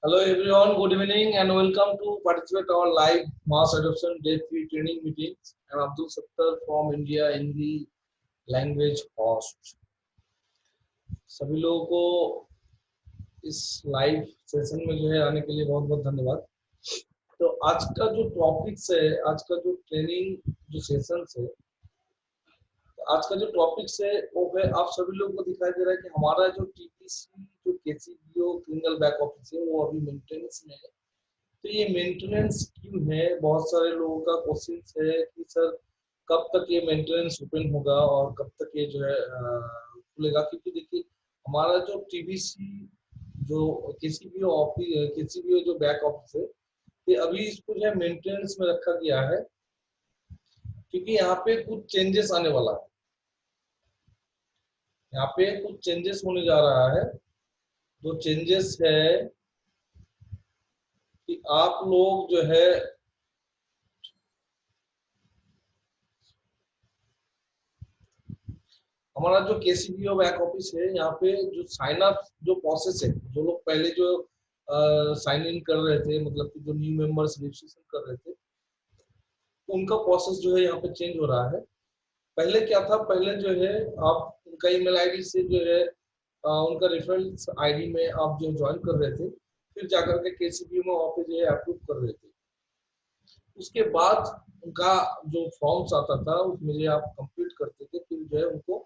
Hello everyone, good evening and welcome to participate our live mass adoption day 3 training meetings. I'm Abdul Sattar from India in the language host. सभी लोगों को इस live session में जो है आने के लिए बहुत बहुत धन्यवाद। तो आज का जो टॉपिक्स है, आज का जो ट्रेनिंग जो सेशन है, आज का जो टॉपिक्स है वो है आप सभी लोगों को दिखाई दे रहा है कि हमारा जो टीपीसी जो केसीबीओ क्रिमिनल बैक ऑफिस है वो अभी मेंटेनेंस में है। तो ये मेंटेनेंस क्यों है, बहुत सारे लोगों का क्वेश्चन है कि सर कब तक ये मेंटेनेंस ओपन होगा और कब तक ये जो है खुलेगा। क्योंकि देखिए हमारा जो टीबीसी जो केसीबीओ ऑफिस केसीबीओ जो बैक ऑफिस है ये अभी इसको जो है मेंटेनेंस में रखा गया है क्योंकि यहाँ पे कुछ चेंजेस आने वाला है। यहाँ पे कुछ चेंजेस होने जा रहा है। जो चेंजेस है कि आप लोग जो है हमारा जो केसीबीओ बैक ऑफिस है यहाँ पे जो साइन अप जो प्रोसेस है, जो लोग पहले जो साइन इन कर रहे थे, मतलब कि जो न्यू मेंबर्स रजिस्ट्रेशन कर रहे थे, उनका प्रोसेस जो है यहाँ पे चेंज हो रहा है। पहले क्या था, पहले जो है आप उनका ईमेल आईडी से जो है उनका रेफरेंस आईडी में आप जो ज्वाइन कर रहे थे, फिर जाकर के केसीबीओ में वहाँ पे जो है अप्रूव कर रहे थे। उसके बाद उनका जो फॉर्म्स आता था उसमें जो आप कंप्लीट करते थे, फिर जो है उनको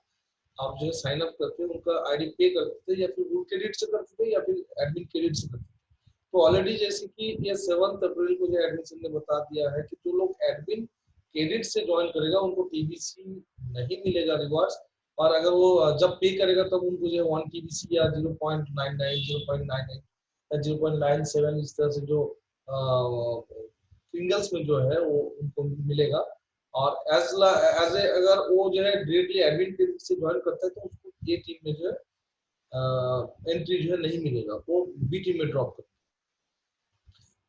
आप जो है साइन अप करके उनका आईडी पे करते थे, या फिर वुड क्रेडिट से करते थे या फिर एडमिन क्रेडिट से करते थे। तो ऑलरेडी जैसे कि ये 7 अप्रैल को जो एडमिशन ने बता दिया है कि जो लोग एडमिन क्रेडिट से ज्वाइन करेगा उनको टीबीसी नहीं मिलेगा रिवार्ड्स, और अगर वो जब पे करेगा तब उनको जो है 1 टीबीसी या 0.99 0.99 या 0.97 इस तरह से जो सिंगल्स में जो है वो उनको मिलेगा। और एज ए अगर वो जो है डायरेक्टली एडमिन क्रेडिट से ज्वाइन करता है तो उसको ये टीम में जो है एंट्री जो है नहीं मिलेगा, वो बी टीम में ड्रॉप करता है।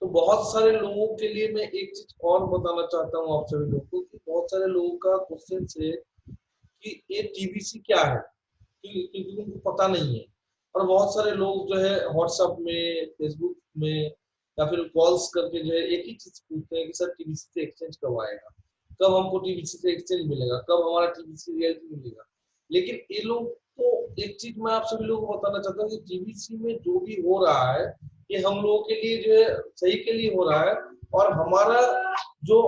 तो बहुत सारे लोगों के लिए मैं एक चीज और बताना चाहता हूँ आप सभी लोगों को कि बहुत सारे लोगों का क्वेश्चन है कि ये टीबीसी क्या है, क्योंकि उनको पता नहीं है। और बहुत सारे लोग जो है व्हाट्सएप में, फेसबुक में या फिर कॉल्स करके जो है एक ही चीज पूछते हैं कि सर टीबीसी से एक्सचेंज कब आएगा, कब हमको टीबीसी से एक्सचेंज मिलेगा, कब हमारा टीबीसी रियलिटी मिलेगा। लेकिन ये लोग को एक चीज मैं आप सभी लोगों को बताना चाहता हूँ कि टीबीसी में जो भी हो रहा है ये हम लोगों के लिए जो है सही के लिए हो रहा है। और हमारा जो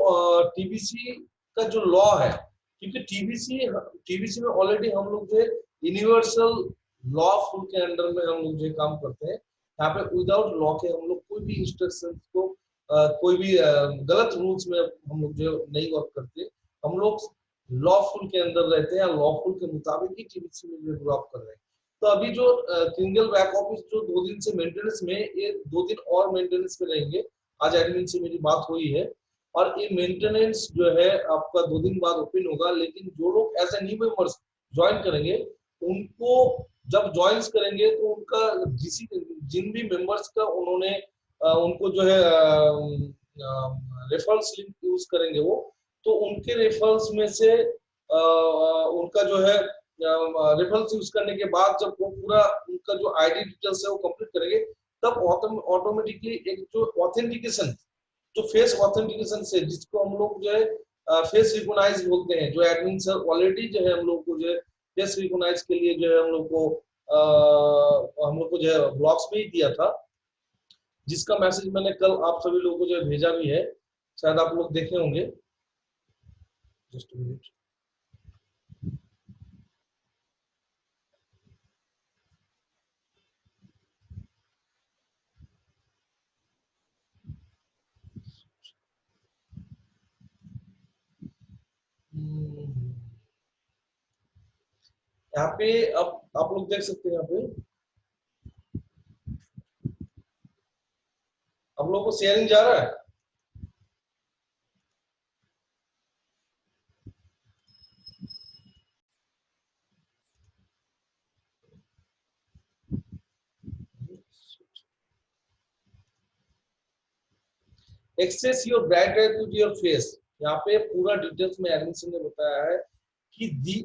टीबीसी का जो लॉ है, क्योंकि टीबीसी में ऑलरेडी हम लोग जो है यूनिवर्सल लॉ फुल के अंडर में हम लोग जो काम करते हैं। यहाँ पे विदाउट लॉ के हम लोग कोई भी इंस्ट्रक्शन को कोई भी गलत रूल्स में हम लोग जो नहीं वर्क करते। हम लोग लॉफुल के अंदर रहते हैं, लॉफुल के मुताबिक ही टीबीसी में जो ड्रॉप कर रहे हैं। तो अभी जो सिंगल बैक ऑफिस जो 2 दिन से मेंटेनेंस में, ये 2 दिन और मेंटेनेंस में रहेंगे। आज एडमिन से मेरी बात हुई है और ये मेंटेनेंस जो है आपका 2 दिन बाद ओपन होगा। लेकिन जो लोग as a new members join करेंगे उनको जब ज्वाइन करेंगे तो उनका जिन भी मेंबर्स का उन्होंने उनको जो है रेफरल्स लिंक यूज करेंगे वो, तो उनके रेफरल्स में से उनका जो है रेफरल्स यूज करने के बाद जब वो पूरा उनका जो आईडी डिटेल्स है वो कंप्लीट करेंगे, तब ऑटोमेटिकली एक जो ऑथेंटिकेशन, जो फेस ऑथेंटिकेशन से, जिसको हम लोग जो है फेस रिकॉग्नाइज बोलते हैं, जो एडमिन सर ऑलरेडी जो है हम लोग को जो है फेस रिकॉग्नाइज के लिए जो है हम लोग को जो है ब्लॉग्स में ही दिया था, जिसका मैसेज मैंने कल आप सभी लोगों को जो है भेजा भी है, शायद आप लोग देखे होंगे। Just minute. यहाँ पे अब आप लोग देख सकते हैं, यहाँ पे आप लोग को शेयरिंग जा रहा है। Access your bright to your face, यहाँ पे पूरा डिटेल्स में एडमिशन ने बताया है कि दी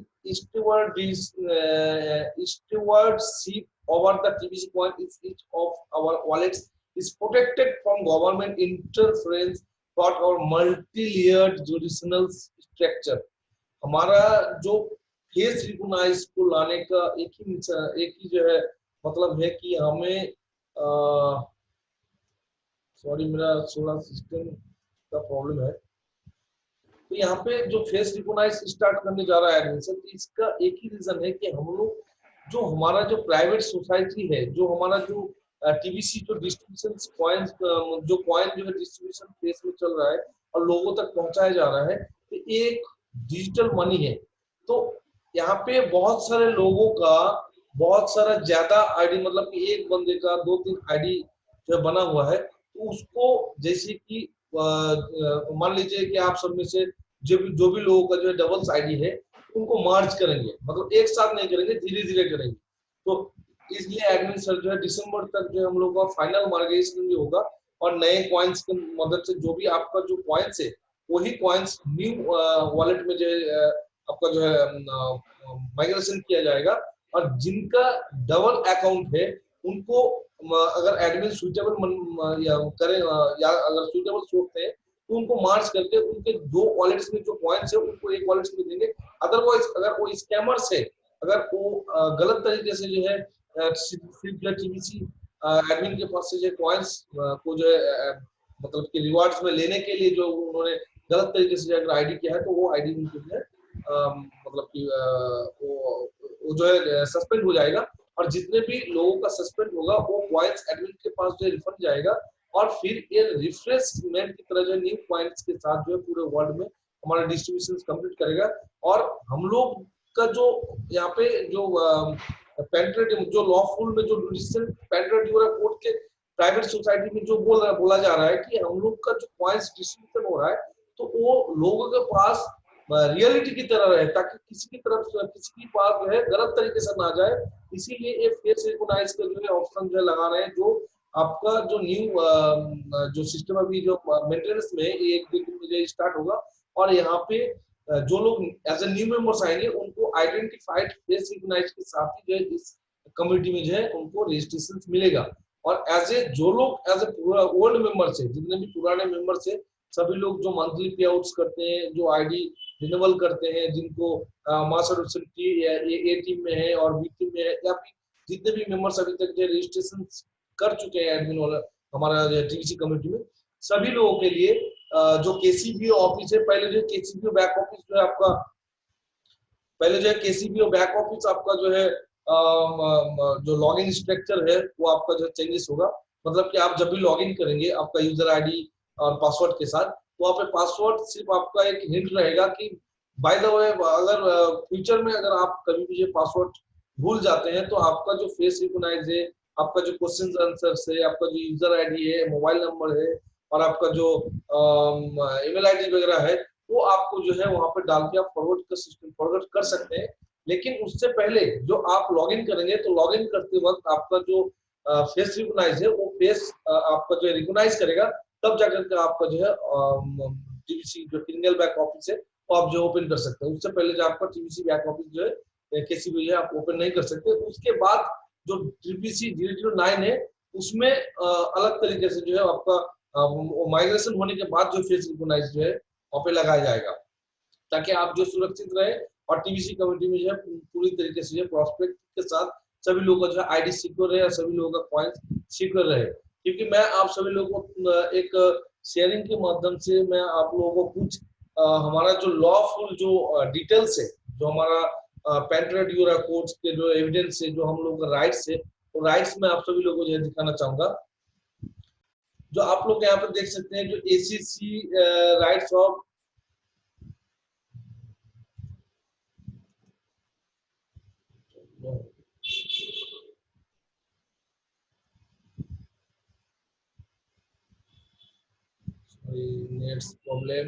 stewardship over the TBC coin is each of our wallets is protected from government interference throughout our multi-layered jurisdictional structure. हमारा जो फेस रिकॉग्नाइज को लाने का एक ही जो है मतलब है कि हमें सॉरी मेरा थोड़ा सिस्टम का प्रॉब्लम है। तो यहाँ पे जो फेस रिकॉग्नाइज स्टार्ट करने जा रहा है एडमिशन, तो इसका एक ही रीजन है कि हम लोग जो हमारा जो प्राइवेट सोसाइटी है, जो हमारा जो टीबीसी जो डिस्ट्रीब्यूशन कॉइन्स जो कॉइन जो है डिस्ट्रीब्यूशन फेस में चल रहा है और लोगों तक पहुंचाया जा रहा है, तो एक डिजिटल मनी है। तो यहाँ पे बहुत सारे लोगों का बहुत सारा ज्यादा आईडी, मतलब कि एक बंदे का 2-3 आईडी जो बना हुआ है, तो उसको जैसे कि मान लीजिए कि आप सब में से जो भी लोगों का जो है डबल्स आईडी है, उनको मार्च करेंगे, मतलब एक साथ नहीं करेंगे, धीरे धीरे करेंगे। तो इसलिए एडमिन सर जो है दिसंबर तक जो हम लोग का फाइनल मार्गेशन भी होगा और नए कॉइन्स की मदद से जो भी आपका जो कॉइन्स है वही कॉइन्स न्यू वॉलेट में जो है आपका जो है माइग्रेशन किया जाएगा। और जिनका डबल अकाउंट है उनको अगर एडमिन सुइटेबल करें या अगर सुइटेबल सोचते हैं तो उनको मार्च करके उनके 2 वॉलेट्स में जो कॉइन्स है उनको एक वॉलेट में देंगे। अदरवाइज अगर कोई स्कैमर्स है, अगर वो गलत तरीके से जो है टीबीसी एडमिन के पास से जो कॉइन्स को जो है मतलब कि रिवार्ड्स में लेने के लिए जो उन्होंने गलत तरीके से अगर आईडी किया है, तो वो आईडी उनको जो है मतलब कि वो जो है सस्पेंड हो जाएगा। और जितने भी लोगों का सस्पेंड होगा वो कॉइन्स एडमिन के पास जो है रिफंड जाएगा और फिर ये रिफ्रेशमेंट की तरह जो न्यू कॉइन्स के साथ जो है पूरे वर्ल्ड में हमारा डिस्ट्रीब्यूशन कंप्लीट करेगा। और हम लोग का जो यहाँ पे जो पेंट्रेटिव जो लॉफुल में जो डिसीजन पेंट्रेटिव कोर्ट के प्राइवेट सोसाइटी में जो बोला जा रहा है कि हम लोग का जो कॉइन्स डिस्ट्रीब्यूशन हो रहा है, तो वो लोगों के पास रियलिटी की तरह रहे, ताकि किसी की तरफ किसी की पास जो है गलत तरीके से ना जाए। इसीलिए ये फेस रिकॉग्नाइज का जो है ऑप्शन जो है लगा रहे हैं, जो आपका जो न्यू जो सिस्टम अभी जो मेंटेनेंस में 1-2 दिन में जो स्टार्ट होगा और यहाँ पे जो लोग एज ए न्यू मेंबर्स आएंगे उनको आइडेंटिफाइड फेस रिकॉग्नाइज के साथ ही जो है इस कम्युनिटी में जो है उनको रजिस्ट्रेशन मिलेगा। और एज ए जो लोग एज ए पूरा ओल्ड मेंबर्स है, जितने भी पुराने मेंबर्स है, सभी लोग जो मंथली पे आउट्स करते हैं, जो आईडी रिन्यूअल करते हैं, जिनको मास्टर ए टीम में है और बी टीम में है, या फिर जितने भी मेंबर्स अभी तक जो रजिस्ट्रेशन कर चुके हैं एडमिन वाला हमारा टीबीसी कम्युनिटी में, सभी लोगों के लिए जो केसीबीओ ऑफिस है, पहले जो केसीबीओ बैक ऑफिस जो है आपका, पहले जो है केसीबीओ बैक ऑफिस आपका जो है जो लॉगिन स्ट्रक्चर है वो आपका जो चेंजेस होगा। मतलब कि आप जब भी लॉगिन करेंगे आपका यूजर आईडी और पासवर्ड के साथ, तो वहाँ पे पासवर्ड सिर्फ आपका एक हिंट रहेगा कि बाय द वे अगर फ्यूचर में अगर आप कभी भी ये पासवर्ड भूल जाते हैं, तो आपका जो फेस रिकॉग्नाइज है, आपका जो क्वेश्चन आंसर्स है, आपका जो यूजर आईडी है, मोबाइल नंबर है और आपका जो ईमेल आईडी वगैरह है, वो आपको जो है वहां पर डाल के आप फॉरवर्ड कर सकते हैं। लेकिन उससे पहले जो आप लॉगिन करेंगे, तो लॉगिन करते वक्त आपका जो फेस रिकॉग्नाइज है वो फेस आपका जो रिकॉग्नाइज करेगा, तब जाकर के आपका जो है टीबीसी जो सिंगल बैक ऑफिस है वो आप जो ओपन कर सकते हैं। उससे पहले जो आपका टीबीसी बैक ऑफिस जो है किसी भी है आप ओपन नहीं कर सकते। उसके बाद जो टीबीसी 009 है उसमें अलग तरीके से जो है आपका माइग्रेशन होने के बाद जो फेस रिकॉग्नाइज जो है वहाँ पे लगाया जाएगा, ताकि आप जो सुरक्षित रहे और टीबीसी कम्युनिटी में जो है पूरी तरीके से प्रॉस्पेक्ट के साथ सभी लोगों का जो है आईडी सिक्योर रहे और सभी लोगों का कॉइन सिक्योर रहे। क्योंकि मैं आप सभी लोगों को एक शेयरिंग के माध्यम से मैं आप लोगों को कुछ हमारा जो लॉफुल जो डिटेल्स है, जो हमारा पेंट्रेट यूरा कोड्स के जो एविडेंस है, जो हम लोगों का राइट्स है, तो राइट्स में आप सभी लोगों को जो है दिखाना चाहूंगा। जो आप लोग यहाँ पे देख सकते हैं जो ACC rights of nets problem,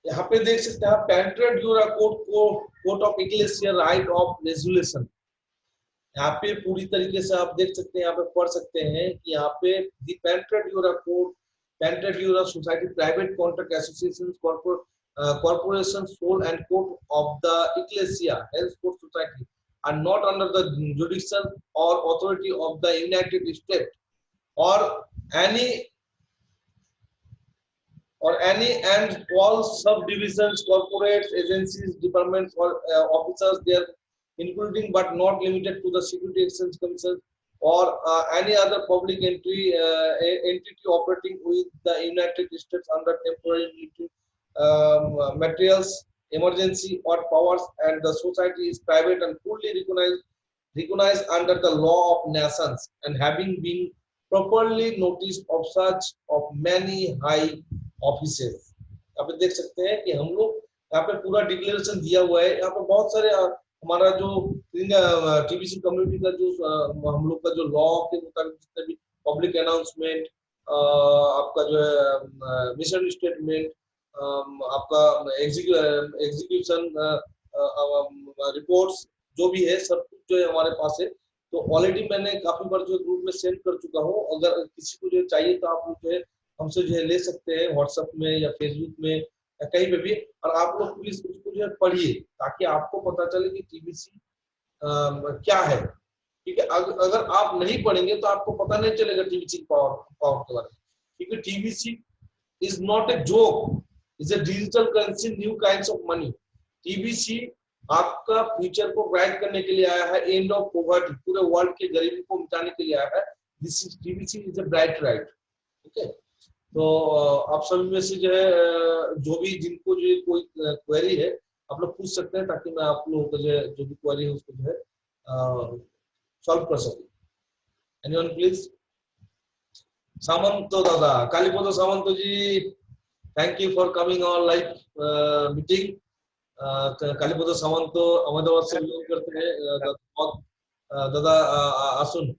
यहाँ पे देख सकते हैं पेंट्रेट यूरा code of ecclesia right of resolution. यहाँ पे पूरी तरीके से आप देख सकते हैं, यहाँ पे पढ़ सकते हैं कि यहाँ पे दी पेंट्रेट यूरा कोड, पेंट्रेट यूरा society private contract association corporation sole and code of the ecclesia health code society are not under the jurisdiction or authority of the United States or any and all subdivisions, corporates, agencies, departments, or officers there, including but not limited to the Security Exchange Commission or any other public entity operating with the United States under temporary military materials, emergency or powers, and the society is private and fully recognized under the law of nations and having been properly noticed of such of many high offices. यहाँ पे देख सकते हैं कि हम लोग यहाँ पे पूरा डिक्लेरेशन दिया हुआ है। यहाँ पे बहुत सारे हमारा जो टीबीसी कम्युनिटी का जो हम लोग का जो लॉ के मुताबिक जितने भी पब्लिक अनाउंसमेंट, आपका जो है मिशन स्टेटमेंट, आपका एग्जीक्यूशन रिपोर्ट्स जो भी है सब कुछ जो है हमारे पास है। तो ऑलरेडी मैंने काफी बार जो ग्रुप में सेंड कर चुका हूँ। अगर किसी को जो चाहिए तो आप लोग जो है हमसे जो है ले सकते हैं व्हाट्सएप में या फेसबुक में या कहीं पे भी। और आप लोग प्लीज उसको जो है पढ़िए ताकि आपको पता चले कि टीबीसी क्या है। ठीक है, अगर आप नहीं पढ़ेंगे तो आपको पता नहीं चलेगा टीबीसी पावर के बारे में। क्योंकि TBC is not a joke, is a digital currency, new kinds of money. TBC आपका फ्यूचर को ब्राइट करने के लिए आया है, एंड ऑफ पॉवर्टी, पूरे वर्ल्ड के गरीबी को मिटाने के लिए आया है। This is TBC is a bright right. Okay, तो आप सभी में से जो है जो भी जिनको जो कोई क्वेरी है आप लोग पूछ सकते हैं ताकि मैं आप लोगों को जो भी क्वेरी है उसको जो है सॉल्व कर सकूं। Anyone please? Samanto dada, Kalipada Samanto ji, thank you for coming on live meeting. Kalipada Samanto Ahmedabad से बिलोंग करते हैं। दादा আসুন,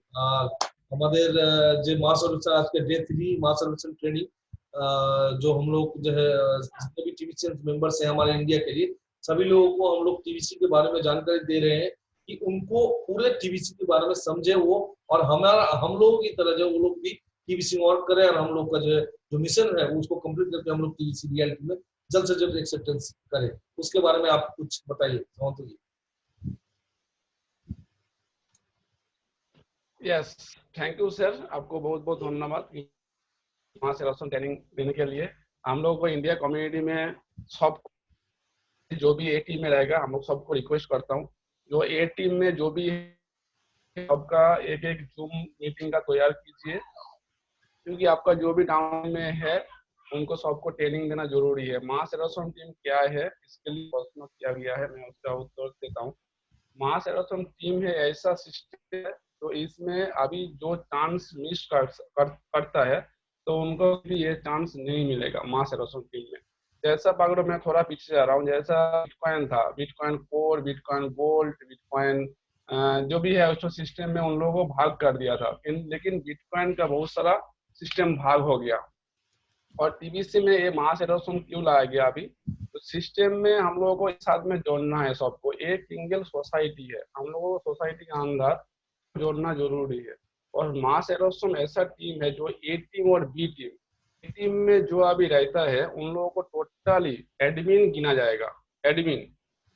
আমাদের যে মাস सर्विस आज के डे 3 मास सर्विस ट्रेनिंग जो हम लोग जो है जितने भी टीबीसी मेंबर्स हैं हमारे इंडिया के लिए, सभी लोगों को हम लोग टीबीसी के बारे में जानकारी दे रहे हैं कि उनको पूरे टीबीसी के बारे में समझे वो, और हम लोगों की तरह जो वो लोग भी टीबीसी में वर्क करें और हम लोग का जो मिशन है उसको कंप्लीट करके हम लोग टीबीसी रियलिटी में जल्द से जल्द एक्सेप्टेंस करें। उसके बारे में आप कुछ बताइए सावंत जी। यस, थैंक यू सर, आपको बहुत बहुत धन्यवाद वहाँ से राशन ट्रेनिंग देने के लिए। हम लोग को इंडिया कम्युनिटी में सब जो भी ए टीम में रहेगा हम लोग सबको रिक्वेस्ट करता हूँ, जो ए टीम में जो भी सबका एक एक जूम मीटिंग का तैयार कीजिए, क्योंकि आपका जो भी टाउन में है उनको सबको ट्रेनिंग देना जरूरी है। मास एरोसन टीम क्या है इसके लिए प्रश्न किया गया है, मैं उसका उत्तर देता हूँ। मास एरोसन टीम है ऐसा सिस्टम है तो इसमें अभी जो चांस मिस करता है तो उनको भी ये चांस नहीं मिलेगा मास एरोसन टीम में। जैसा अगर मैं थोड़ा पीछे जा रहा हूँ, जैसा बिटकॉइन था, bitcoin core, bitcoin gold, bitcoin जो भी है उसको सिस्टम में उन लोगों को भाग कर दिया था, लेकिन बिटकॉइन का बहुत सारा सिस्टम भाग हो गया। और टीबीसी में ये मास एडोप्शन क्यों लाया गया अभी, तो सिस्टम में हम लोगों को एक साथ में जोड़ना है सबको। एक सिंगल सोसाइटी है, हम लोगों को सोसाइटी के अंदर जोड़ना जरूरी है। और मास एडोप्शन ऐसा टीम है जो ए टीम और बी टीम में जो अभी रहता है उन लोगों को टोटली एडमिन गिना जाएगा। एडमिन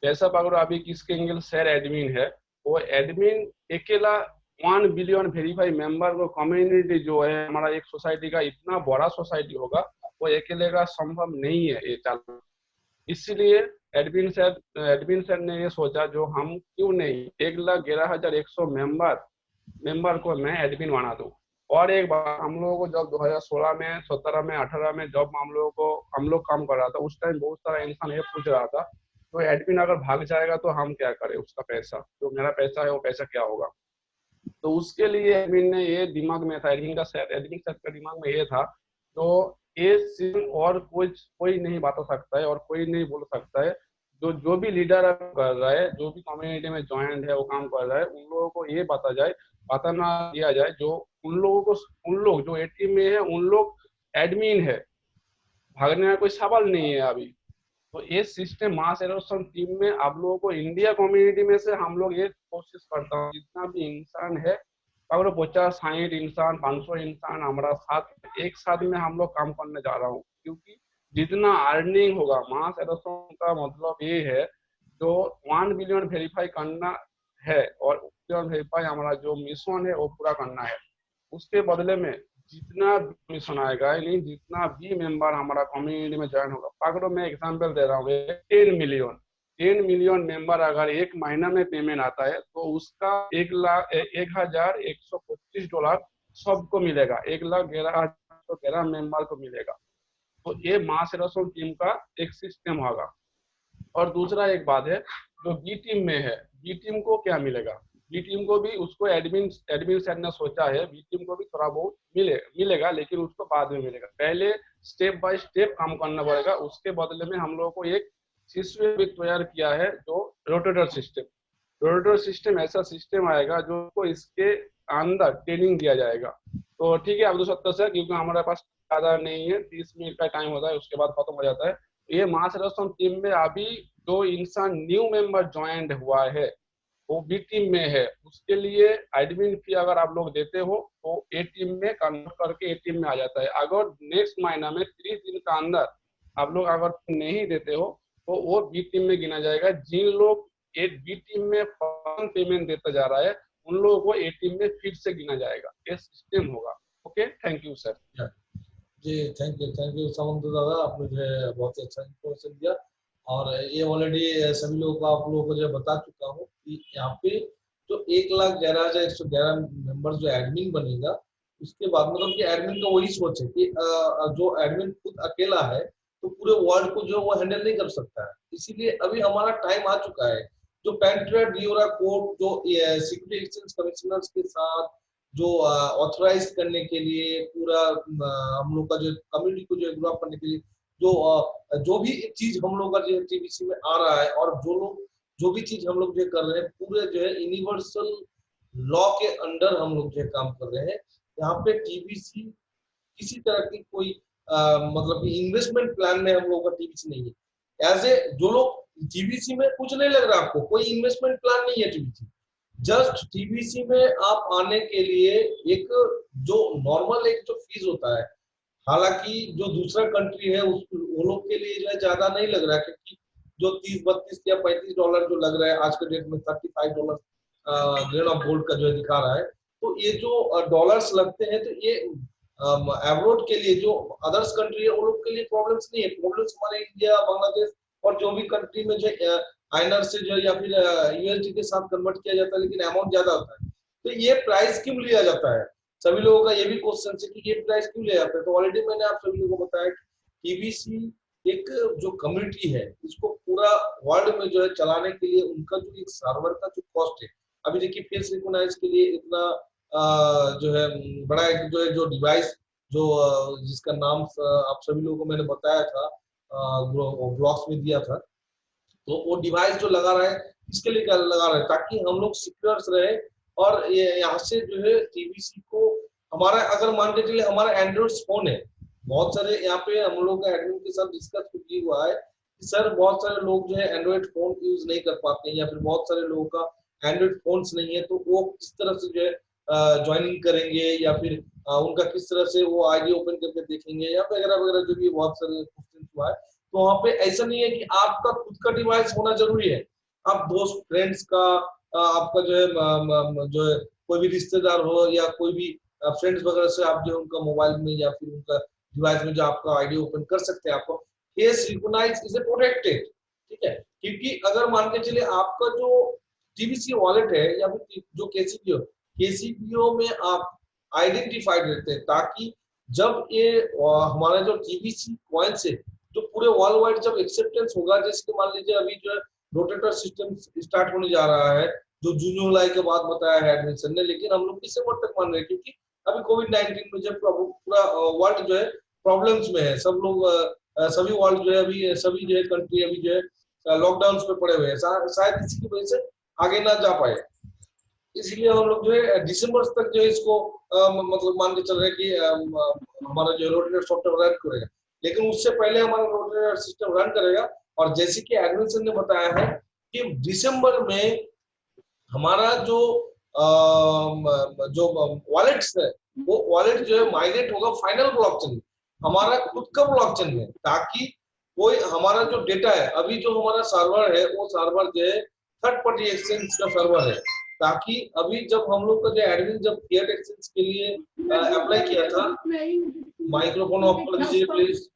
जैसा अगर अभी किसके सिंगल शेयर एडमिन है, वो एडमिन अकेला 1 बिलियन वेरीफाई मेंबर को कम्युनिटी जो है हमारा एक सोसाइटी का इतना बड़ा सोसाइटी होगा वो अकेले का संभव नहीं है ये चालू। इसलिए एडमिन सर ने ये सोचा जो हम क्यों नहीं 1,11,100 मेंबर को मैं एडमिन बना दूं। और एक बार हम लोगों को जब 2016 में 17 में 18 में जब हम लोग काम कर रहा था उस टाइम बहुत सारा इंसान ये पूछ रहा था तो एडमिन अगर भाग जाएगा तो हम क्या करें, उसका पैसा जो मेरा पैसा है वो पैसा क्या होगा। तो उसके लिए एडमिन ने ये दिमाग में था, एडमिन सर का दिमाग में ये था तो ये सिर्फ और कोई नहीं बता सकता है और कोई नहीं बोल सकता है, जो भी लीडर कर रहा है, जो भी कम्युनिटी में ज्वाइंट है वो काम कर रहा है, उन लोगों को ये बताना दिया जाए जो उन लोग जो ए टीम में है उन लोग एडमिन है, भागने का कोई सवाल नहीं है अभी। तो ये सिस्टम मास एडोप्शन टीम में आप लोगों को इंडिया कम्युनिटी में से हम लोग ये कोशिश करता हूँ जितना भी इंसान है अगर 50-60 इंसान 500 इंसान हमारा साथ एक साथ में हम लोग काम करने जा रहा हूँ, क्योंकि जितना अर्निंग होगा मास एडोप्शन का मतलब ये है जो 1 बिलियन वेरीफाई करना है और वेरीफाई हमारा जो मिशन है वो पूरा करना है। उसके बदले में जितना भी मिशन आएगा, यानी जितना भी मेंबर हमारा कम्युनिटी में ज्वाइन होगा, पकड़ो मैं एग्जांपल दे रहा हूँ, 10 मिलियन मेंबर अगर एक महीना में पेमेंट आता है तो उसका 1,01,125 डॉलर सबको मिलेगा, 1,11,111 मेंबर को मिलेगा। तो ये मास रेशन टीम का एक सिस्टम होगा। और दूसरा एक बात है, जो बी टीम में है, बी टीम को क्या मिलेगा, बी टीम को भी उसको एडमिन एडमिन सर ने सोचा है बी टीम को भी थोड़ा बहुत मिलेगा, लेकिन उसको बाद में मिलेगा। पहले स्टेप बाय स्टेप काम करना पड़ेगा। उसके बदले में हम लोगों को एक सिस्टम भी तैयार किया है, जो रोटेटर सिस्टम। रोटेटर सिस्टम ऐसा सिस्टम आएगा जो को इसके अंदर ट्रेनिंग दिया जाएगा। तो ठीक है अब्दुल सत्तर सर, क्योंकि हमारे पास ज्यादा नहीं है, 30 मिनट का टाइम होता है, उसके बाद खत्म हो जाता है। ये मास रेशन टीम में अभी जो इंसान न्यू मेंबर ज्वाइंट हुआ है वो बी टीम में है, उसके लिए एडमिन फी अगर आप लोग देते हो तो ए टीम में कन्वर्ट करके ए टीम में आ जाता है। अगर नेक्स्ट महीना में 30 दिन का अंदर आप लोग अगर नहीं देते हो तो वो बी टीम में गिना जाएगा। जिन लोग एक बी टीम में पेमेंट देता जा रहा है उन लोगों को ए टीम में फिर से गिना जाएगा। ये सिस्टम होगा। Okay, thank you sir. जी थैंक यू सामंत दादा, आपने जो है बहुत ही अच्छा इन्फॉर्मेशन दिया। और ये ऑलरेडी सभी लोगों को आप लोगों को जो बता चुका हूँ कि यहाँ पे जो 1,11,111 मेंबर जो एडमिन बनेगा, उसके बाद मतलब कि एडमिन का वही सोच है कि जो एडमिन खुद अकेला है तो पूरे वर्ल्ड को जो वो हैंडल नहीं कर सकता है। इसीलिए अभी हमारा टाइम आ चुका है, जो पेंट्रा डियोरा कोड जो सिक्योरिटी एक्सचेंज कमिश्नर्स के साथ जो ऑथराइज करने के लिए पूरा हम लोग का जो कम्युनिटी को जो ग्रो अप करने के लिए जो भी चीज हम लोग का जो टीबीसी में आ रहा है और जो भी चीज हम लोग जो कर रहे हैं पूरे जो है यूनिवर्सल लॉ के अंडर हम लोग जो काम कर रहे हैं। यहाँ पे टीबीसी किसी तरह की कोई मतलब कि इन्वेस्टमेंट प्लान में हम लोग का टीबीसी नहीं है। एज ए जो लोग टीबीसी में कुछ नहीं लग रहा, आपको कोई इन्वेस्टमेंट प्लान नहीं है टीबीसी। जस्ट टीबीसी में आप आने के लिए एक जो नॉर्मल एक जो फीस होता है, हालांकि जो दूसरा कंट्री है उस वो लोग के लिए जो है ज्यादा नहीं लग रहा है, क्योंकि जो 30-32 या $35 जो लग रहा है आज के डेट में $35 ग्रेड ऑफ गोल्ड का जो है दिखा रहा है। तो ये जो डॉलर्स लगते हैं तो ये एब्रोड के लिए जो अदर्स कंट्री है उन लोग के लिए प्रॉब्लम्स नहीं है। प्रॉब्लम्स हमारे इंडिया, बांग्लादेश और जो भी कंट्री में जो आईएनआर से जो या फिर यूएसडी के साथ कन्वर्ट किया जाता है, लेकिन अमाउंट ज्यादा होता है। तो ये प्राइस क्यों लिया जाता है, सभी लोगों का ये भी क्वेश्चन है कि ये प्राइस क्यों लिया जाता है। तो ऑलरेडी मैंने आप सभी लोगों को बताया कि टीबीसी एक जो कम्युनिटी है इसको पूरा वर्ल्ड में जो है चलाने के लिए उनका जो एक सर्वर का जो कॉस्ट है, अभी देखिए फेस रिकॉग्नाइज के लिए इतना जो है बड़ा एक जो है जो डिवाइस जो जिसका नाम आप सभी लोगों को मैंने बताया था, ब्लॉग्स में दिया था। तो वो डिवाइस जो लगा रहा है इसके लिए क्या लगा रहा है, ताकि हम लोग सिक्योर रहे। और ये यहाँ से जो है टीबीसी को हमारा अगर मान के चलिए हमारा एंड्रॉइड फोन है, बहुत सारे यहाँ पे हम लोग का एडमिन के साथ डिस्कस भी हुआ है कि सर बहुत सारे लोग जो है एंड्रॉइड फोन यूज नहीं कर पाते हैं या फिर बहुत सारे लोगों का एंड्रॉइड फोन्स नहीं है, तो वो किस तरह से जो है ज्वाइनिंग करेंगे या फिर उनका किस तरह से वो आईडी ओपन करके देखेंगे या वगैरह वगैरह जो भी बहुत सारे क्वेश्चन हुआ है। तो वहाँ पे ऐसा नहीं है कि आपका खुद का डिवाइस होना जरूरी है, आप दोस्त फ्रेंड्स का आपका जो है कोई भी रिश्तेदार हो या कोई भी फ्रेंड्स वगैरह से आप जो उनका मोबाइल में या फिर उनका डिवाइस में जो आपका आईडी ओपन कर सकते हैं। आपको फेस रिकॉग्नाइज इज प्रोटेक्टेड, ठीक है। क्योंकि अगर मान के चलिए आपका जो टीबीसी वॉलेट है या फिर जो केसीपीओ में आप आइडेंटिफाइड रहते हैं, ताकि जब ये हमारा जो टीबीसी कॉइन्स है जो पूरे वर्ल्ड वाइड जब एक्सेप्टेंस होगा, जैसे कि मान लीजिए अभी जो रोटेटर सिस्टम स्टार्ट होने जा रहा है जो जून जुलाई के बाद बताया है एडमिशन ने, लेकिन हम लोग दिसंबर तक मान रहे हैं क्योंकि अभी कोविड-19 में जब पूरा वर्ल्ड जो है प्रॉब्लम्स में है, सब लोग सभी वर्ल्ड जो है अभी सभी जो है कंट्री अभी जो है लॉकडाउन पे पड़े हुए हैं, शायद इसी की वजह से आगे ना जा पाए। इसलिए हम लोग जो है दिसंबर तक जो है इसको मतलब मान के चल रहे हैं कि हमारा जो रोटेटर सॉफ्टवेयर रन करेगा, लेकिन उससे पहले हमारा रोटेटर सिस्टम रन करेगा। और जैसे कि एडमिन ने बताया है कि दिसंबर में हमारा जो वॉलेट्स है वो वॉलेट जो है माइग्रेट होगा फाइनल ब्लॉकचेन में, हमारा खुद का ब्लॉकचेन में, ताकि कोई हमारा जो डेटा है अभी जो हमारा सर्वर है वो सर्वर जो है थर्ड पार्टी एक्सचेंज का सर्वर है, ताकि अभी जब हम लोग का जो एडमिन जब फिएट एक्सचेंज के लिए अप्लाई किया था, माइक्रोफोन ऑफ कर दीजिए प्लीज।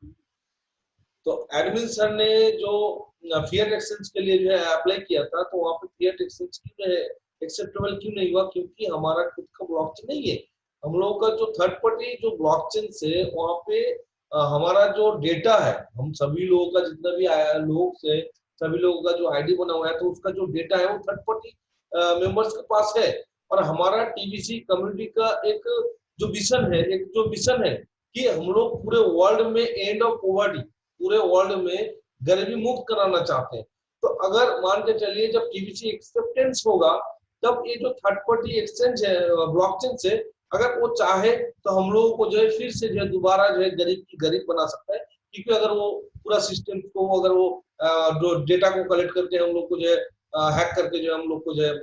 तो एडमिन सर ने जो फिएट एक्सचेंज के लिए जो है अप्लाई किया था, तो वहाँ पे फिएट एक्सचेंज की जो है एक्सेप्टेबल क्यों नहीं हुआ, क्योंकि हमारा खुद का ब्लॉकचेन नहीं है। हम लोगों का जो थर्ड पार्टी जो ब्लॉकचेन से वहाँ पे हमारा जो डेटा है, हम सभी लोगों का जितना भी लोग से सभी लोगों का जो आईडी बना हुआ है, तो उसका जो डेटा है वो थर्ड पार्टी मेंबर्स के पास है। और हमारा टीबीसी कम्युनिटी का एक जो विजन है, एक जो मिशन है कि हम लोग पूरे वर्ल्ड में एंड ऑफ पॉवर्टी, पूरे वर्ल्ड में गरीबी मुक्त कराना चाहते हैं। तो अगर मान के चलिए जब टीबीसी एक्सेप्टेंस होगा, तब ये जो थर्ड पार्टी एक्सचेंज है ब्लॉकचेन से, अगर वो चाहे तो हम लोगों को जो है फिर से जो है दोबारा जो है गरीब की गरीब बना सकता है। क्योंकि अगर वो पूरा सिस्टम को, अगर वो जो डेटा को कलेक्ट करके हम लोग को जो है हैक करके जो है हम लोग को जो है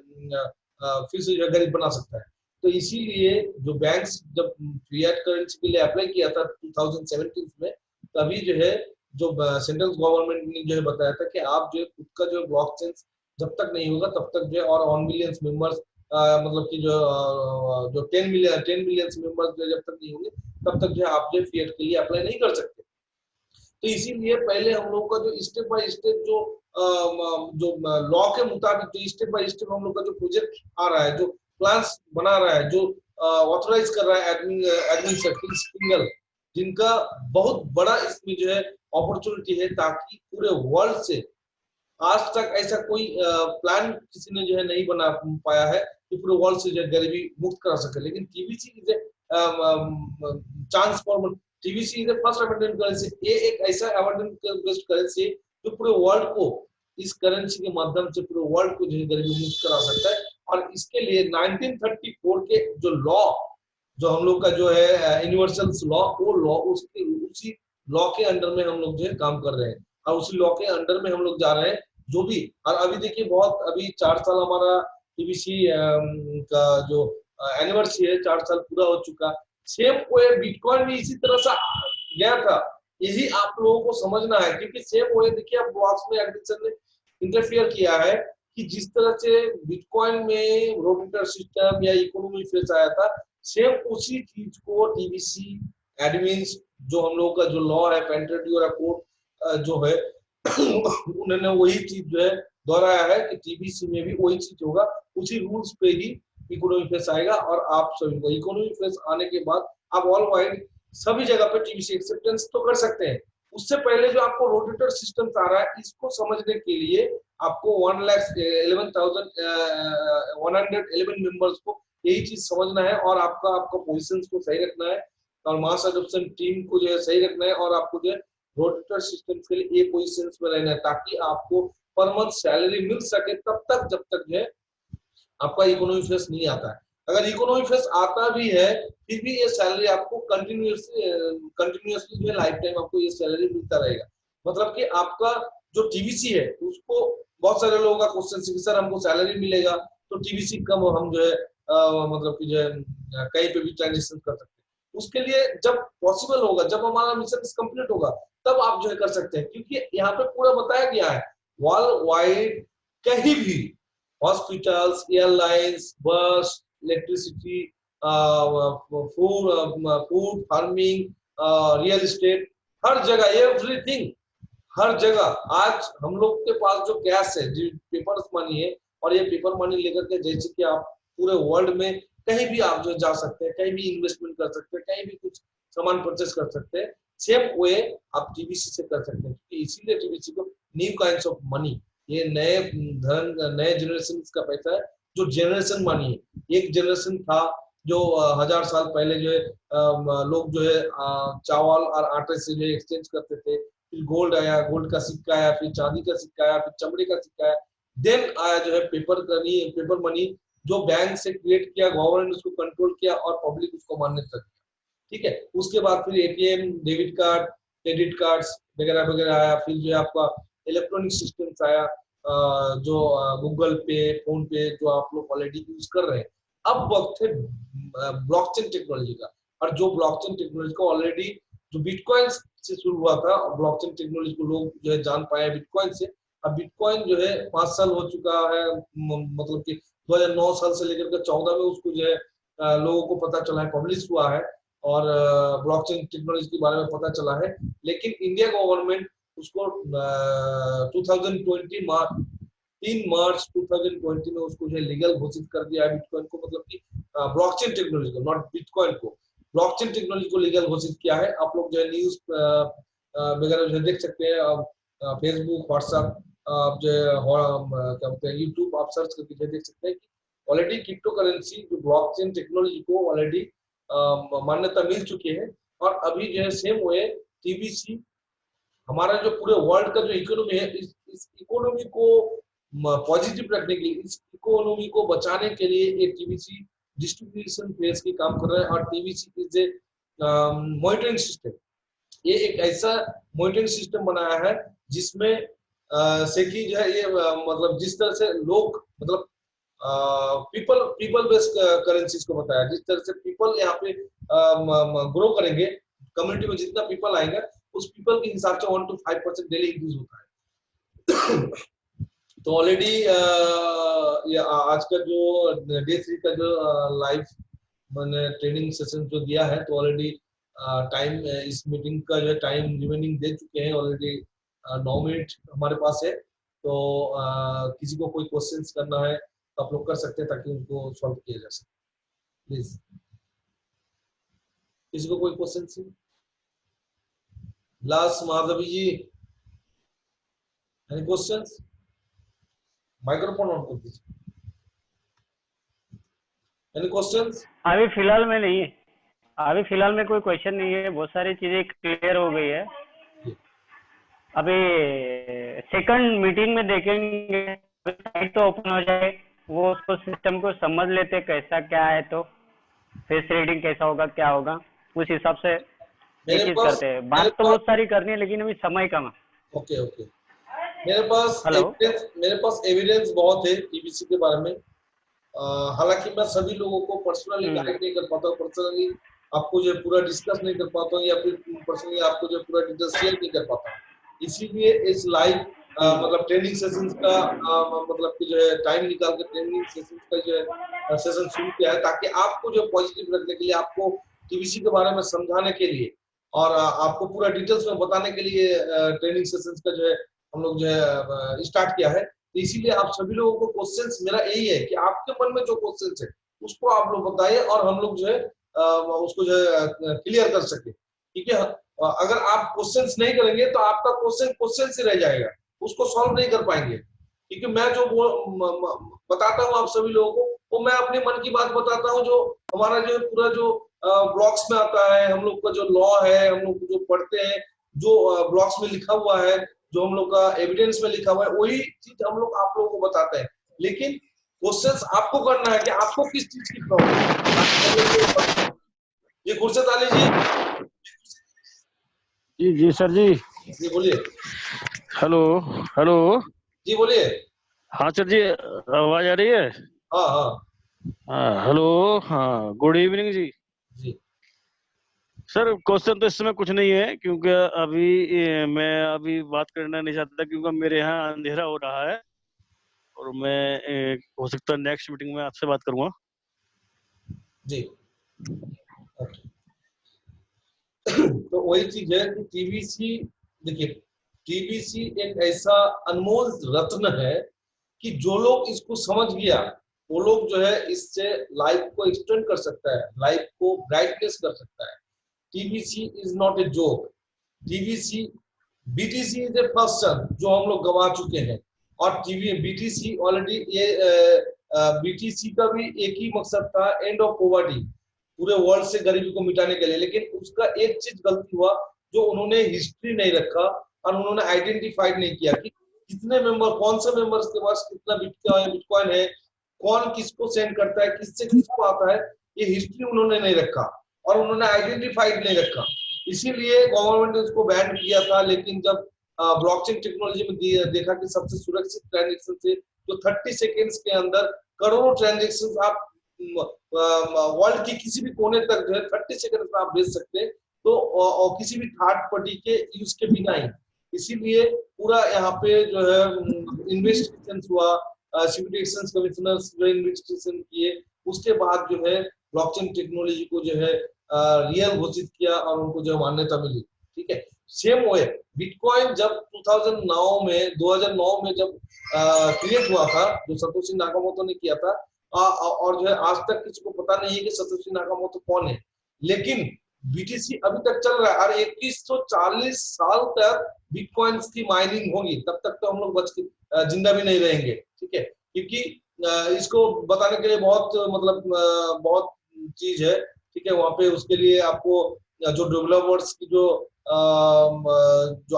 फिर से जो है गरीब बना सकता है। तो इसीलिए जो बैंक्स जब फिएट करेंसी के लिए अप्लाई किया था 2017 में, तभी जो है जो सेंट्रल गवर्नमेंट ने जो है बताया था कि आप जो है खुद का जो ब्लॉकचेन जब तक नहीं होगा तब तक जो है, और 1 मिलियन मेंबर्स मतलब कि जो 10 मिलियन मेंबर्स जो जब तक नहीं होंगे तब तक जो है आप जो फिएट के लिए अप्लाई नहीं कर सकते। तो इसीलिए पहले हम लोग का जो स्टेप बाय स्टेप जो लॉ के मुताबिक जो स्टेप बाय स्टेप हम लोग का जो प्रोजेक्ट आ रहा है, जो प्लान्स बना रहा है, जो ऑथराइज कर रहा है एडमिन सिंगल, जिनका बहुत बड़ा इसमें जो है अपॉर्चुनिटी है, ताकि पूरे वर्ल्ड से आज तक ऐसा कोई प्लान किसी ने जो है नहीं बना पाया है कि पूरे वर्ल्ड से जो है गरीबी मुक्त करा सके। लेकिन TBC is chance for TBC is first abundant currency. ये एक ऐसा अबंडेंट बेस्ड करेंसी जो पूरे वर्ल्ड को इस करेंसी के माध्यम से पूरे वर्ल्ड को जो है गरीबी मुक्त करा सकता है। और इसके लिए 1934 के जो लॉ, जो हम लोग का जो है यूनिवर्सल लॉ, वो लॉ उसी लॉ के अंडर में हम लोग जो है काम कर रहे हैं, और उसी लॉ के अंडर में हम लोग जा रहे हैं। जो भी, और अभी देखिए बहुत अभी 4 साल हमारा टीबीसी का जो एनिवर्सरी है, 4 साल पूरा हो चुका। सेम वे बिटकॉइन भी इसी तरह से गया था, यही आप लोगों को समझना है। क्योंकि सेम वे देखिए अब ब्लॉक्स में एडमिशन ने इंटरफियर किया है कि जिस तरह से बिटकॉइन में रोटेटर सिस्टम या इकोनॉमी फेस आया था, सेम उसी चीज को टीबीसी एडमिन्स, जो हम लोगों का जो लॉ है पेंटेडियो कोड जो है उन्होंने वही चीज जो है दोहराया है कि टीबीसी में भी वही चीज होगा, उसी रूल्स पे ही इकोनॉमी फेस आएगा। और आप सभी को इकोनॉमी फेस आने के बाद आप ऑल वाइड सभी जगह पे टीबीसी एक्सेप्टेंस तो कर सकते हैं। उससे पहले जो आपको रोटेटर सिस्टम आ रहा है, इसको समझने के लिए आपको 1,11,111 मेंबर्स को यही चीज समझना है, और आपका पोजीशंस को सही रखना है, और मास एडॉप्शन टीम को जो है सही रखना है, और आपको जो है रोटेटर सिस्टम के लिए एक पोजीशंस में रहना है, ताकि आपको पर मंथ सैलरी मिल सके तब तक, जब तक जो है आपका इकोनॉमी फेस नहीं आता है। अगर इकोनॉमी फेस आता भी है, फिर भी ये सैलरी आपको कंटिन्यूअसली जो है लाइफ टाइम आपको ये सैलरी मिलता रहेगा। मतलब कि आपका जो टीबीसी है उसको, बहुत सारे लोगों का क्वेश्चन है सर हमको सैलरी मिलेगा तो टीबीसी कम हम जो है मतलब कि जो है कहीं पे भी ट्रांजेक्शन कर सकते हैं। उसके लिए जब पॉसिबल होगा, जब हमारा मिशन कंप्लीट होगा, तब आप जो है कर सकते हैं। क्योंकि यहाँ पे पूरा बताया गया है वर्ल्ड वाइड, कहीं भी hospitals, airlines, bus, electricity, food farming, real estate, हर जगह एवरीथिंग, हर जगह आज हम लोग के पास जो कैश है, जो पेपर मनी है, और ये पेपर मनी लेकर के जैसे कि आप पूरे वर्ल्ड में कहीं भी आप जो जा सकते हैं, कहीं भी इन्वेस्टमेंट कर सकते हैं, कहीं भी कुछ सामान परचेस कर सकते हैं। सेम वे आप टीबीसी से कर सकते हैं। इसीलिए टीबीसी को न्यू काइंड्स ऑफ मनी, ये नए धन, नए जनरेशन का पैसा है, जो जनरेशन मनी है। एक जनरेशन था जो 1000 साल पहले जो है लोग जो है चावल और आटे से जो एक्सचेंज करते थे। फिर गोल्ड आया, गोल्ड का सिक्का आया, फिर चांदी का सिक्का आया, फिर चमड़े का सिक्का आया, देन आया जो है पेपर मनी, जो बैंक से क्रिएट किया, गवर्नमेंट ने उसको कंट्रोल किया और पब्लिक उसको मान्य कर दिया। ठीक है, उसके बाद फिर ATM, debit card, credit cards वगैरह वगैरह आया। फिर जो है आपका इलेक्ट्रॉनिक सिस्टम्स आया, जो गूगल पे, फोन पे, जो आप लोग ऑलरेडी यूज कर रहे हैं। अब वक्त है ब्लॉकचेन टेक्नोलॉजी का, और जो ब्लॉकचेन टेक्नोलॉजी को ऑलरेडी जो बिटकॉइन से शुरू हुआ था, ब्लॉकचेन टेक्नोलॉजी को लोग जो है जान पाए बिटकॉइन से, अब बिटकॉइन जो है 5 साल हो चुका है, मतलब कि 2009 साल से लेकर के 14 में उसको जो है लोगों को पता चला है, पब्लिश हुआ है और ब्लॉकचेन टेक्नोलॉजी के बारे में पता चला है। लेकिन इंडिया गवर्नमेंट उसको 2020 मार्च 3 मार्च 2020 में उसको जो है लीगल घोषित कर दिया है बिटकॉइन को, मतलब कि ब्लॉकचेन टेक्नोलॉजी को, नॉट बिटकॉइन को, ब्लॉकचेन टेक्नोलॉजी को लीगल घोषित किया है। आप लोग जो है न्यूज वगैरह जो देख सकते हैं, फेसबुक, व्हाट्सएप, आप जो क्या बोलते हैं यूट्यूब, आप सर्च करके देख सकते हैं कि ऑलरेडी क्रिप्टो करेंसी जो ब्लॉकचेन टेक्नोलॉजी को ऑलरेडी मान्यता मिल चुकी है। और अभी जो है सेम वे टीबीसी, हमारा जो पूरे वर्ल्ड का जो इकोनॉमी है, इस इकोनॉमी को पॉजिटिव रखने के लिए, इस इकोनॉमी को बचाने के लिए ये टीबीसी डिस्ट्रीब्यूशन फेज की काम कर रहा है। और TBC is a monitoring system, ये एक ऐसा मॉनिटरिंग सिस्टम बनाया है जिसमें से कि जो है ये मतलब जिस तरह से लोग, मतलब पीपल बेस्ड करेंसीज को बताया, जिस तरह से पीपल यहाँ पे ग्रो करेंगे, कम्युनिटी में जितना पीपल आएंगे उस पीपल के हिसाब से 1 to 5% डेली इंक्रीज होता है। तो ऑलरेडी आज का जो डे 3 का जो लाइव मैंने ट्रेनिंग सेशन जो दिया है, तो ऑलरेडी टाइम इस मीटिंग का जो टाइम रिमेनिंग दे चुके हैं ऑलरेडी 9 मिनट हमारे पास है। तो किसी को कोई क्वेश्चंस करना है तो आप लोग कर सकते हैं ताकि उनको सॉल्व किया जा सके। प्लीज, किसी को कोई question? Last Madhavi ji, any questions? Microphone on कर दीजिए। Any questions? अभी फिलहाल में नहीं है, अभी फिलहाल में कोई क्वेश्चन नहीं है, बहुत सारी चीजें क्लियर हो गई है। अभी सेकंड मीटिंग में देखेंगे, साइट तो ओपन हो जाए, वो उसको सिस्टम को समझ लेते कैसा क्या है, तो फेस रीडिंग कैसा होगा क्या होगा, उस हिसाब से एक चीज करते हैं। बात तो बहुत सारी करनी है लेकिन अभी समय कम है। ओके ओके, मेरे पास एविडेंस बहुत है टीबीसी के बारे में। हालांकि मैं सभी लोगों को पर्सनली गाइड नहीं कर पाता हूँ, पर्सनली आपको जो पूरा डिस्कस नहीं कर पाता हूँ, या फिर पर्सनली आपको जो पूरा डिटेल शेयर नहीं कर पाता हूँ। इसीलिए इस लाइव मतलब ट्रेनिंग सेशंस का मतलब कि जो है टाइम निकाल कर ट्रेनिंग सेशंस का जो है सेशन शुरू किया है, ताकि आपको जो पॉजिटिव रखने के लिए, आपको टीबीसी के बारे में समझाने के लिए और आपको पूरा डिटेल्स में बताने के लिए ट्रेनिंग सेशंस का जो है हम लोग जो है स्टार्ट किया है। तो इसीलिए आप सभी लोगों को क्वेश्चंस, मेरा यही है कि आपके मन में जो क्वेश्चंस है उसको आप लोग बताइए और हम लोग जो है उसको जो है क्लियर कर सके। ठीक है, अगर आप क्वेश्चंस नहीं करेंगे तो आपका क्वेश्चन से रह जाएगा, उसको सॉल्व नहीं कर पाएंगे। क्योंकि मैं जो बताता हूँ आप सभी लोगों को, वो मैं अपने मन की बात बताता हूँ, जो हमारा जो पूरा जो ब्लॉक्स में आता है, हम लोग का जो लॉ है, हम लोग जो पढ़ते हैं, जो ब्लॉक्स में लिखा हुआ है, जो हम लोग का एविडेंस में लिखा हुआ है, वही चीज हम लोग आप लोगों को बताते हैं। लेकिन क्वेश्चंस आपको करना है कि आपको किस चीज की प्रॉब्लम है। ये खुर्शद अली जी। जी सर जी। जी बोलिए। Hello hello. जी बोलिए। हाँ सर जी, आवाज आ रही है? हाँ हाँ हाँ हेलो, हाँ गुड इवनिंग जी। जी सर क्वेश्चन तो इस समय कुछ नहीं है, क्योंकि मैं अभी बात करना नहीं चाहता था, क्योंकि मेरे यहाँ अंधेरा हो रहा है और मैं हो सकता है नेक्स्ट मीटिंग में आपसे बात करूंगा। जी। तो वही चीज है कि टीबीसी, देखिए टीबीसी एक ऐसा अनमोल रत्न है कि जो लोग इसको समझ गया वो लोग जो है इससे लाइफ को एक्सटेंड कर सकता है, लाइफ को ब्राइटनेस कर सकता है। TBC is not a joke. TBC, BTC is a person जो हम लोग गवा चुके हैं, और टीवी बीटीसी ऑलरेडी ये बीटीसी का भी एक ही मकसद था, एंड ऑफ पॉवर्टी, पूरे वर्ल्ड से गरीबी को मिटाने के लिए। लेकिन उसका एक चीज गलती हुआ, जो उन्होंने हिस्ट्री नहीं रखा और उन्होंने आइडेंटिफाइड नहीं किया कि कितने मेंबर, कौन से मेंबर्स के पास कितना बिटकॉइन है, कौन किसको सेंड करता है, किससे किसको आता है, ये हिस्ट्री उन्होंने नहीं रखा और उन्होंने आइडेंटिफाइड नहीं रखा। इसीलिए गवर्नमेंट ने उसको बैन किया था। लेकिन जब ब्लॉकचेन टेक्नोलॉजी में देखा कि सबसे सुरक्षित ट्रांजेक्शन से जो 30 सेकेंड्स के अंदर करोड़ों ट्रांजेक्शन आप वर्ल्ड की किसी भी कोने तक जो है 30 सेकंड में आप भेज सकते हैं, तो और किसी भी थर्ड पार्टी के यूज के बिना ही। इसीलिए पूरा यहाँ पे जो है इन्वेस्टिगेशन हुआ, सिक्योरिटी एक्सचेंज कमिश्नर्स जो इन्वेस्टिगेशन किए, उसके बाद जो है ब्लॉकचेन टेक्नोलॉजी को जो है रियल घोषित किया और उनको जो मान्यता मिली। ठीक है, सेम वे बिटकॉइन जब 2009 में जब क्रिएट हुआ था, जो सतोशी नाकामोटो ने किया था, और जो है आज तक किसी को पता नहीं है कि सतोशी नाकामोटो कौन है, लेकिन बीटीसी अभी तक चल रहा है और 2140 साल तक बिटकॉइंस की माइनिंग होगी, तब तक तो हम लोग बच के जिंदा भी नहीं रहेंगे। ठीक है, क्योंकि इसको बताने के लिए बहुत मतलब बहुत चीज है। ठीक है, वहां पे उसके लिए आपको जो डेवलपर्स की जो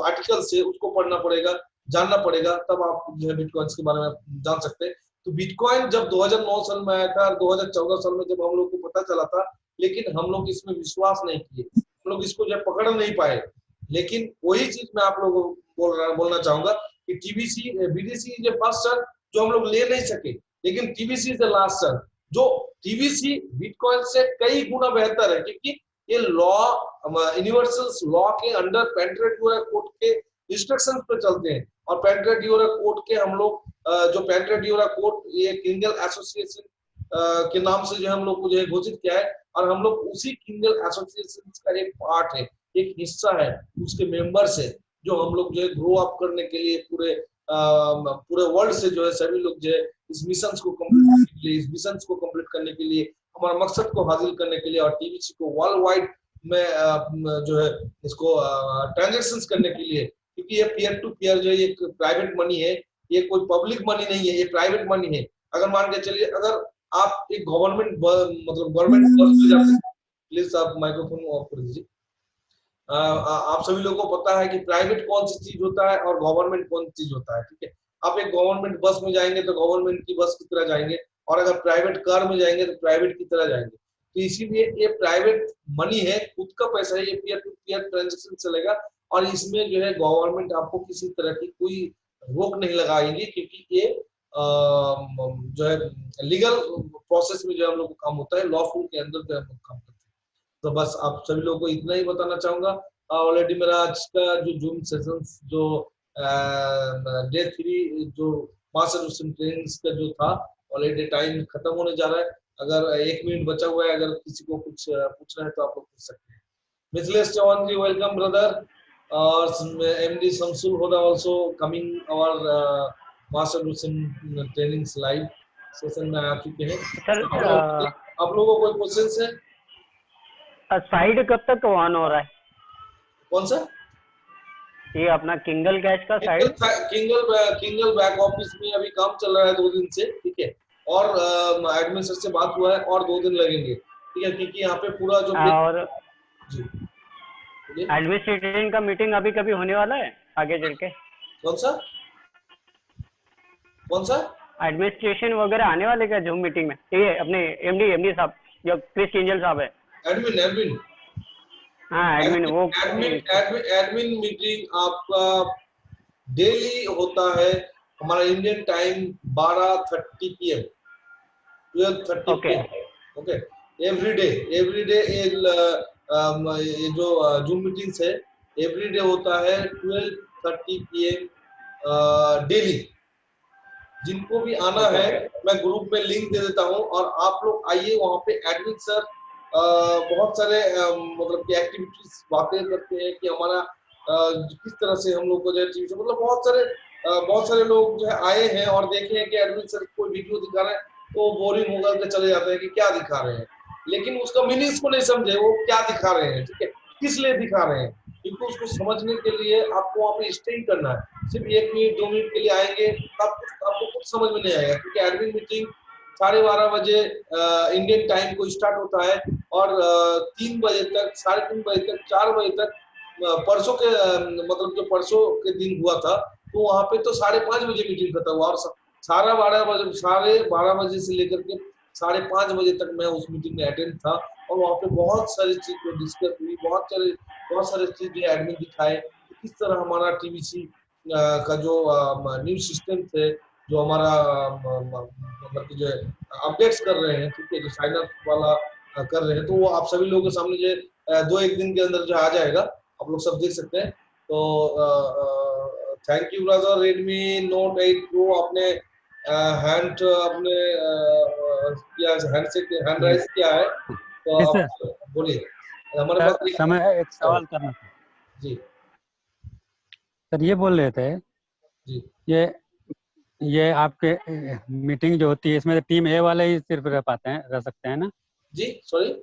आर्टिकल्स है उसको पढ़ना पड़ेगा, जानना पड़ेगा, तब आप जो है बिटकॉइंस के बारे में जान सकते हैं। तो बिटकॉइन जब 2009 साल में आया था और 2014 साल में जब हम लोग को पता चला था, लेकिन हम लोग इसमें विश्वास नहीं किए, हम लोग इसको जो पकड़ नहीं पाए। लेकिन वही चीज मैं आप लोगों को बोलना चाहूंगा कि TBC BTC is first sir जो हम लोग ले नहीं सके, लेकिन TBC is the last sir, जो टीबीसी बिटकॉइन से कई गुना बेहतर है, क्योंकि ये लॉ यूनिवर्सल लॉ के अंडर पेंट्रेट कोड के इंस्ट्रक्शंस पे चलते हैं। और पेंट्रेट कोड के हम लोग जो पेंट्रेट कोड ये किंगल एसोसिएशन के नाम से जो हम लोग को जो है घोषित किया है, और हम लोग उसी किंगल एसोसिएशन का एक पार्ट है, एक हिस्सा है, उसके मेंबर्स है, जो हम लोग जो है ग्रो अप करने के लिए पूरे वर्ल्ड से जो है सभी लोग जो है इस मिशन को कंप्लीट करने के लिए, इस मिशन को कंप्लीट करने के लिए, हमारा मकसद को हासिल करने के लिए और टीबीसी को वर्ल्ड वाइड में जो है इसको ट्रांजेक्शंस करने के लिए, क्योंकि ये पीयर टू पीयर जो है ये प्राइवेट मनी है, ये कोई पब्लिक मनी नहीं है, ये प्राइवेट मनी है। अगर मान के चलिए अगर आप एक गवर्नमेंट मतलब गवर्नमेंट बस में जाते हैं, प्लीज आप माइक्रोफोन ऑफ कर दीजिए। आप सभी लोगों को पता है कि प्राइवेट कौन सी चीज होता है और गवर्नमेंट कौन सी चीज होता है। ठीक है, आप एक गवर्नमेंट बस में जाएंगे तो गवर्नमेंट की बस की तरह जाएंगे, और अगर प्राइवेट कार में जाएंगे तो प्राइवेट की तरह जाएंगे। तो इसीलिए ये प्राइवेट मनी है, खुद का पैसा है, ये पीयर टू पीयर ट्रांजेक्शन चलेगा, और इसमें जो है गवर्नमेंट आपको किसी तरह की कोई रोक नहीं लगाएगी, क्योंकि ये जो है लीगल प्रोसेस में जो हम लोग को काम होता है, लॉफुल के अंदर जो हम लोग काम करते हैं। तो बस आप सभी लोगों को इतना ही बताना चाहूंगा। ऑलरेडी मेरा आज का जो जूम सेशंस जो डे 3 जो मास्टर ट्रेनिंग्स का जो था, ऑलरेडी टाइम खत्म होने जा रहा है। अगर 1 मिनट बचा हुआ है, अगर किसी को कुछ पूछना है तो आप लोग पूछ सकते हैं। मिथिलेश चौहान जी, वेलकम ब्रदर, और MD Shamsul Hoda also coming our master trainings live session में आ चुके हैं। सर आप लोगों को कोई क्वेश्चंस है? साइड कब तक ऑन हो रहा है? कौन सा? ये अपना किंगल कैश का साइड किंगल बैक ऑफिस में अभी काम चल रहा है 2 दिन से। ठीक है, और एडमिन सर से बात हुआ है और 2 दिन लगेंगे। ठीक है, क्योंकि यहाँ पे पूरा जो और एडमिनिस्ट्रेशन का मीटिंग अभी कभी होने वाला है आगे चल के? कौन सा एडमिनिस्ट्रेशन वगैरह आने वाले क्या जूम मीटिंग में? ये अपने एमडी साहब जो क्रिस किंजल साहब है, एडमिन हाँ एडमिन, वो एडमिन मीटिंग आपका डेली होता है हमारा Indian time 12:30 PM 12:30 PM। Okay, everyday ये जो जूम मीटिंग्स है एवरीडे होता है 12:30 PM डेली। जिनको भी आना है मैं ग्रुप में लिंक दे देता हूँ, और आप लोग आइए वहाँ पे। एडमिन सर बहुत सारे मतलब की एक्टिविटीज बातें करते हैं कि हमारा किस तरह से हम लोग को जो है मतलब बहुत सारे लोग जो है आए हैं और देखे हैं कि एडमिन सर कोई वीडियो दिखा रहे हैं तो बोरिंग होकर के चले जाते हैं कि क्या दिखा रहे हैं, लेकिन उसका मीनिंग्स को नहीं समझे वो क्या दिखा रहे हैं। ठीक है, किस लिए दिखा रहे हैं, क्योंकि उसको समझने के लिए आपको वहाँ पे स्टे करना है। सिर्फ 1 मिनट 2 मिनट के लिए आएंगे आपको कुछ समझ में नहीं आएगा, क्योंकि एडमिन मीटिंग 12:30 बजे इंडियन टाइम को स्टार्ट होता है, और 3 बजे तक 3:30 बजे तक 4 बजे तक परसों के मतलब जो परसों के दिन हुआ था तो वहाँ पे तो 5:30 बजे मीटिंग खत्म हुआ, और 12:30 बजे से लेकर के 5:30 बजे तक मैं उस मीटिंग में अटेंड था, और वहाँ पे बहुत सारी चीज डिस्कस हुई, बहुत सारे चीज एडमिन दिखाए कि किस तरह हमारा टीबीसी का जो न्यू सिस्टम थे जो हमारा मतलब जो अपडेट्स कर रहे हैं। ठीक है, जो साइन अप वाला कर रहे हैं, तो वो आप सभी लोगों के सामने जो 2-1 दिन के अंदर जो आ जाएगा, आप लोग सब देख सकते हैं। तो thank you brother. Redmi note 8 pro आपने हैंड अपने किया, हैंड राइज किया है, तो आप बोलिए। हमारे पास समय एक सवाल करना था जी सर। ये बोल रहे थे जी ये आपके मीटिंग जो होती है इसमें टीम ए वाले ही सिर्फ रह सकते हैं ना? जी सॉरी,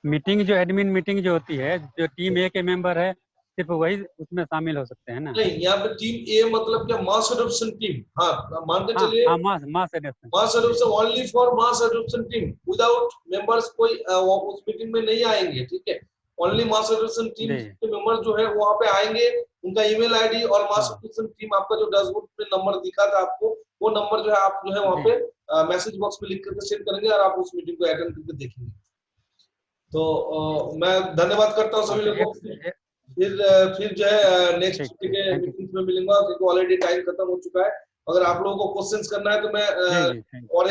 मीटिंग जो एडमिन मीटिंग जो होती है, जो टीम ए के मेंबर है सिर्फ वही उसमें शामिल हो सकते हैं ना? नहीं, यहाँ पे टीम ए मतलब क्या, मास एडॉप्शन टीम। हाँ, मान के चलिए mass admin. Mass adoption only for mass adoption team, without members कोई उस मीटिंग में नहीं आएंगे, ठीक है। ओनली मास एडॉप्शन टीम के मेंबर जो है वहां पे आएंगे, उनका ईमेल आईडी और मास एडॉप्शन टीम आपका जो डैशबोर्ड पे नंबर दिखा था आपको, वो नंबर जो है आप जो है वहां पे मैसेज बॉक्स में लिख करके सेंड करेंगे और आप उस मीटिंग को अटेंड करके देखेंगे। तो मैं धन्यवाद करता हूँ सभी लोगों को। फिर जो है नेक्स्ट के मीटिंग में मिलूंगा, क्योंकि ऑलरेडी टाइम खत्म हो चुका है। अगर आप लोगों को क्वेश्चंस करना है तो मैं और